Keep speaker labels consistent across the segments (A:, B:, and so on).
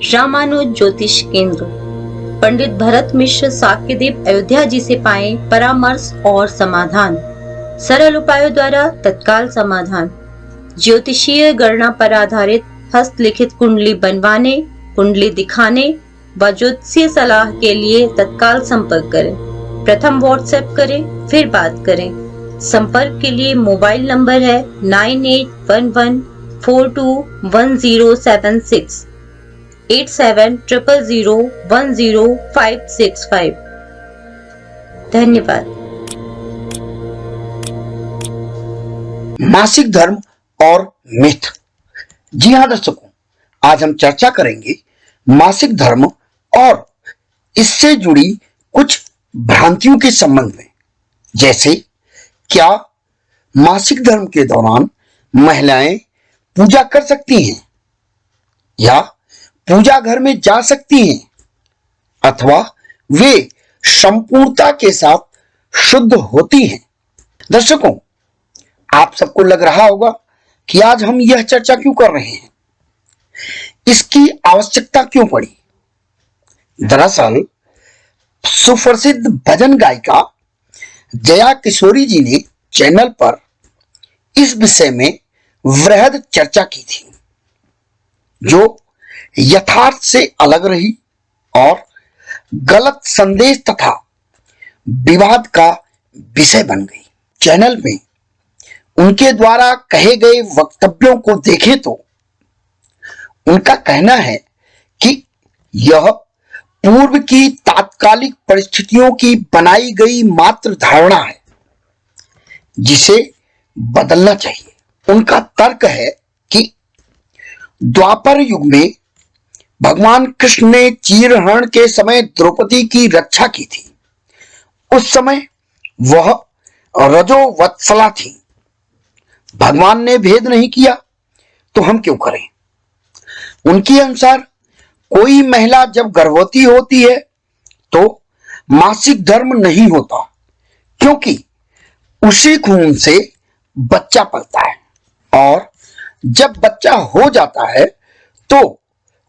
A: रामानुज ज्योतिष केंद्र। पंडित भरत मिश्र साक्यदीप अयोध्या जी से पाए परामर्श और समाधान। सरल उपायों द्वारा तत्काल समाधान। ज्योतिषीय गणना पर आधारित हस्तलिखित कुंडली बनवाने, कुंडली दिखाने व ज्योतिषीय सलाह के लिए तत्काल संपर्क करें। प्रथम व्हाट्सएप करें, फिर बात करें। संपर्क के लिए मोबाइल नंबर है 9811421076, 8700010565। धन्यवाद।
B: मासिक धर्म और मिथ। जी हाँ दर्शकों, आज हम चर्चा करेंगे मासिक धर्म और इससे जुड़ी कुछ भ्रांतियों के संबंध में। जैसे क्या मासिक धर्म के दौरान महिलाएं पूजा कर सकती हैं या पूजा घर में जा सकती हैं अथवा वे संपूर्णता के साथ शुद्ध होती हैं। दर्शकों, आप सबको लग रहा होगा कि आज हम यह चर्चा क्यों कर रहे हैं, इसकी आवश्यकता क्यों पड़ी। दरअसल सुप्रसिद्ध भजन गायिका जया किशोरी जी ने चैनल पर इस विषय में वृहद चर्चा की थी, जो यथार्थ से अलग रही और गलत संदेश तथा विवाद का विषय बन गई। चैनल में उनके द्वारा कहे गए वक्तव्यों को देखें तो उनका कहना है कि यह पूर्व की तात्कालिक परिस्थितियों की बनाई गई मात्र धारणा है जिसे बदलना चाहिए। उनका तर्क है कि द्वापर युग में भगवान कृष्ण ने चीरहरण के समय द्रौपदी की रक्षा की थी। उस समय वह रजोवत्सला थी। भगवान ने भेद नहीं किया तो हम क्यों करें। उनके अनुसार कोई महिला जब गर्भवती होती है तो मासिक धर्म नहीं होता, क्योंकि उसी खून से बच्चा पलता है और जब बच्चा हो जाता है तो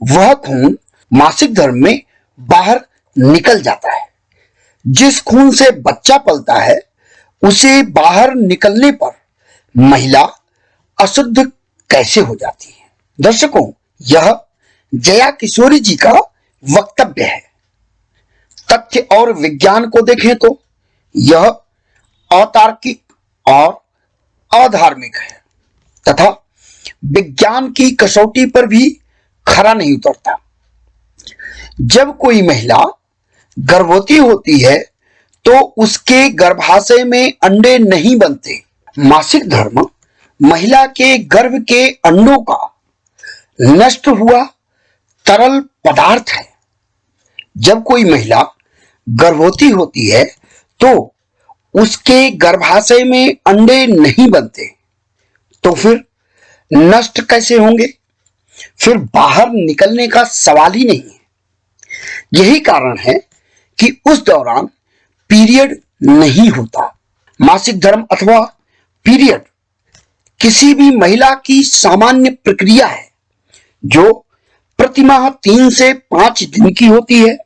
B: वह खून मासिक धर्म में बाहर निकल जाता है। जिस खून से बच्चा पलता है उसे बाहर निकलने पर महिला अशुद्ध कैसे हो जाती है। दर्शकों, यह जया किशोरी जी का वक्तव्य है। तथ्य और विज्ञान को देखें तो यह अतार्किक और अधार्मिक है तथा विज्ञान की कसौटी पर भी खरा नहीं उतरता। जब कोई महिला गर्भवती होती है तो उसके गर्भाशय में अंडे नहीं बनते। मासिक धर्म महिला के गर्भ के अंडों का नष्ट हुआ तरल पदार्थ है। जब कोई महिला गर्भवती होती है तो उसके गर्भाशय में अंडे नहीं बनते, तो फिर नष्ट कैसे होंगे। फिर बाहर निकलने का सवाल ही नहीं है। यही कारण है कि उस दौरान पीरियड नहीं होता। मासिक धर्म अथवा पीरियड किसी भी महिला की सामान्य प्रक्रिया है जो प्रतिमाह 3 से 5 दिन की होती है।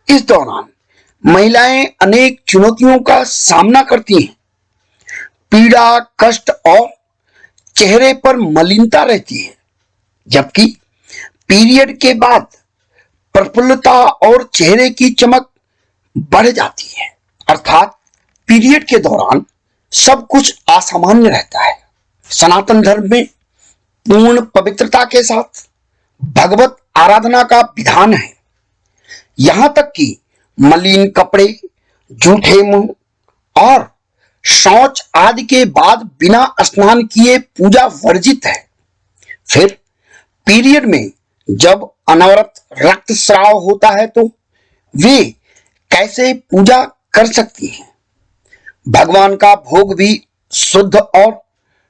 B: इस दौरान महिलाएं अनेक चुनौतियों का सामना करती हैं। पीड़ा, कष्ट और चेहरे पर मलिनता रहती है, जबकि पीरियड के बाद प्रफुल्लता और चेहरे की चमक बढ़ जाती है। अर्थात पीरियड के दौरान सब कुछ असामान्य रहता है। सनातन धर्म में पूर्ण पवित्रता के साथ भगवत आराधना का विधान है। यहां तक कि मलिन कपड़े, जूठे मुंह और शौच आदि के बाद बिना स्नान किए पूजा वर्जित है। फिर पीरियड में जब अनवरत रक्तस्राव होता है तो वे कैसे पूजा कर सकती हैं। भगवान का भोग भी शुद्ध और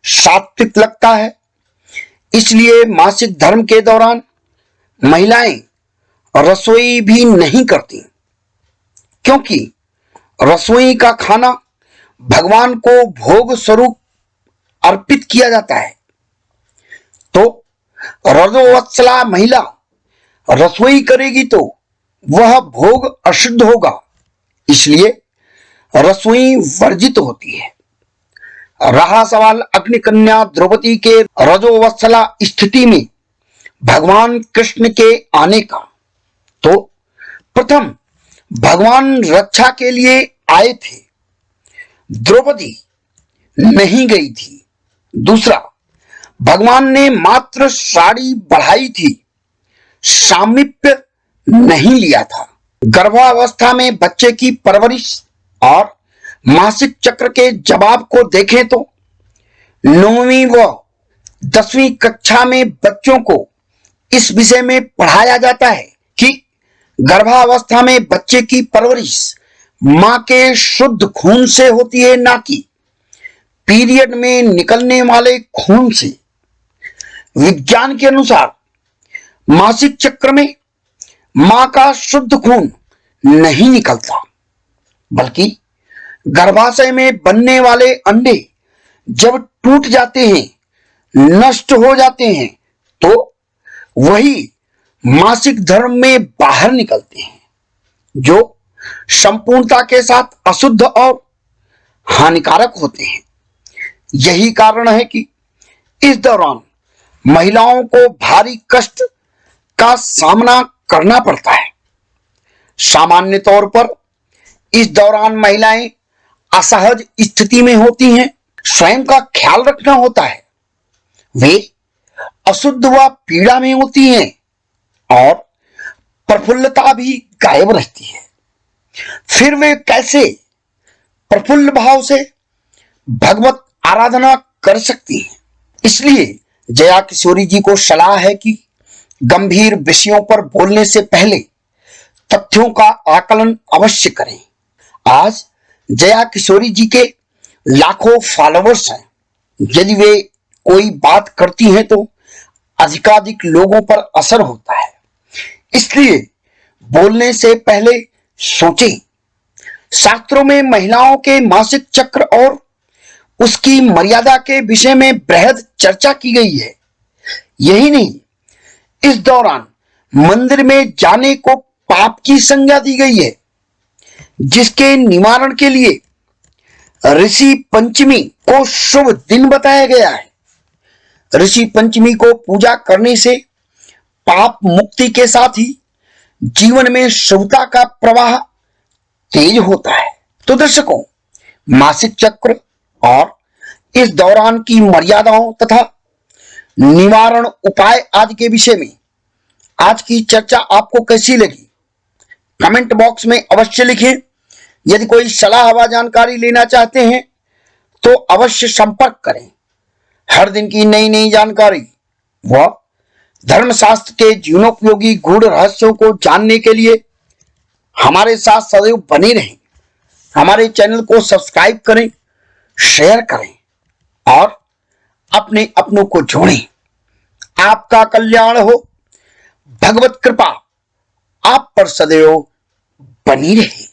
B: सात्विक लगता है। इसलिए मासिक धर्म के दौरान महिलाएं रसोई भी नहीं करती, क्योंकि रसोई का खाना भगवान को भोग स्वरूप अर्पित किया जाता है। तो रजोवत्सला महिला रसोई करेगी तो वह भोग अशुद्ध होगा, इसलिए रसोई वर्जित होती है। रहा सवाल अग्निकन्या द्रौपदी के रजोवत्सला स्थिति में भगवान कृष्ण के आने का, तो प्रथम भगवान रक्षा के लिए आए थे, द्रौपदी नहीं गई थी। दूसरा, भगवान ने मात्र साड़ी बढ़ाई थी, सामीप्य नहीं लिया था। गर्भावस्था में बच्चे की परवरिश और मासिक चक्र के जवाब को देखें तो 9वीं व 10वीं कक्षा में बच्चों को इस विषय में पढ़ाया जाता है कि गर्भावस्था में बच्चे की परवरिश मां के शुद्ध खून से होती है, ना कि पीरियड में निकलने वाले खून से। विज्ञान के अनुसार मासिक चक्र में मां का शुद्ध खून नहीं निकलता, बल्कि गर्भाशय में बनने वाले अंडे जब टूट जाते हैं, नष्ट हो जाते हैं, तो वही मासिक धर्म में बाहर निकलते हैं, जो संपूर्णता के साथ अशुद्ध और हानिकारक होते हैं। यही कारण है कि इस दौरान महिलाओं को भारी कष्ट का सामना करना पड़ता है। सामान्य तौर पर इस दौरान महिलाएं असहज स्थिति में होती हैं, स्वयं का ख्याल रखना होता है, वे अशुद्ध व पीड़ा में होती हैं और प्रफुल्लता भी गायब रहती है। फिर वे कैसे प्रफुल्ल भाव से भगवत आराधना कर सकती हैं? इसलिए जया किशोरी जी को सलाह है कि गंभीर विषयों पर बोलने से पहले तथ्यों का आकलन अवश्य करें। आज जया किशोरी जी के लाखों फॉलोअर्स हैं। यदि वे कोई बात करती हैं तो अधिकाधिक लोगों पर असर होता है, इसलिए बोलने से पहले सोचें। शास्त्रों में महिलाओं के मासिक चक्र और उसकी मर्यादा के विषय में बृहद चर्चा की गई है। यही नहीं, इस दौरान मंदिर में जाने को पाप की संज्ञा दी गई है, जिसके निवारण के लिए ऋषि पंचमी को शुभ दिन बताया गया है। ऋषि पंचमी को पूजा करने से पाप मुक्ति के साथ ही जीवन में शुभता का प्रवाह तेज होता है। तो दर्शकों, मासिक चक्र और इस दौरान की मर्यादाओं तथा निवारण उपाय आदि के विषय में आज की चर्चा आपको कैसी लगी, कमेंट बॉक्स में अवश्य लिखें। यदि कोई सलाह व जानकारी लेना चाहते हैं तो अवश्य संपर्क करें। हर दिन की नई नई जानकारी व धर्मशास्त्र के जीवनोपयोगी गूढ़ रहस्यों को जानने के लिए हमारे साथ सदैव बने रहें। हमारे चैनल को सब्सक्राइब करें, शेयर करें और अपने अपनों को जोड़ें। आपका कल्याण हो, भगवत कृपा आप पर सदैव बनी रहे।